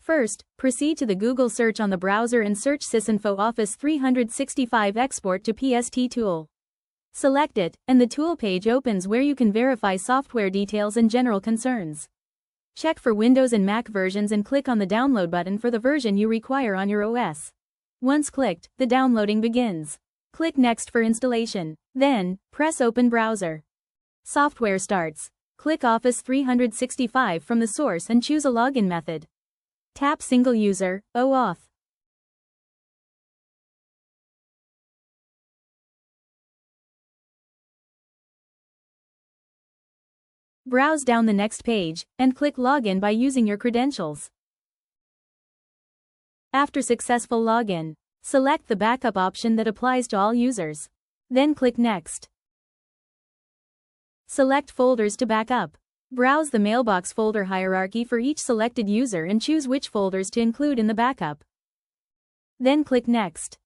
First, proceed to the Google search on the browser and search SysInfo Office 365 Export to PST Tool. Select it, and the tool page opens where you can verify software details and general concerns. Check for Windows and Mac versions and click on the download button for the version you require on your OS. Once clicked, the downloading begins. Click Next for installation. Then, press Open Browser. Software starts. Click Office 365 from the source and choose a login method. Tap Single User, OAuth. Browse down the next page, and click Login by using your credentials. After successful login, select the backup option that applies to all users. Then click Next. Select folders to backup. Browse the Mailbox folder hierarchy for each selected user and choose which folders to include in the backup. Then click Next.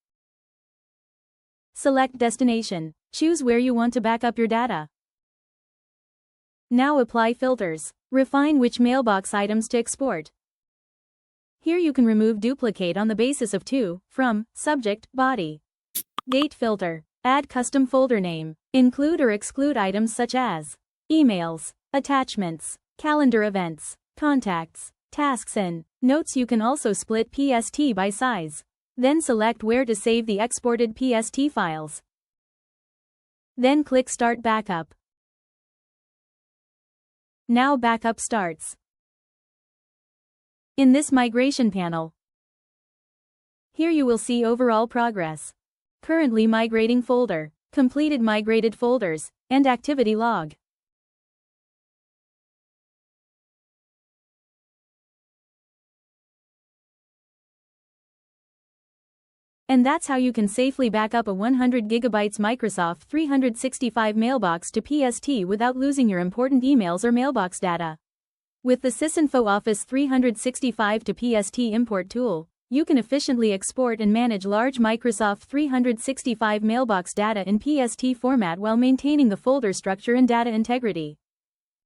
Select Destination. Choose where you want to back up your data. Now apply filters. Refine which Mailbox items to export. Here you can remove duplicate on the basis of to, from, subject, body. Date filter. Add custom folder name. Include or exclude items such as emails, attachments, calendar events, contacts, tasks and notes. You can also split PST by size. Then select where to save the exported PST files. Then click Start Backup. Now backup starts. In this migration panel, here you will see overall progress. Currently migrating folder, completed migrated folders, and activity log. And that's how you can safely back up a 100 GB Microsoft 365 mailbox to PST without losing your important emails or mailbox data. With the SysInfo Office 365 to PST import tool, you can efficiently export and manage large Microsoft 365 mailbox data in PST format while maintaining the folder structure and data integrity.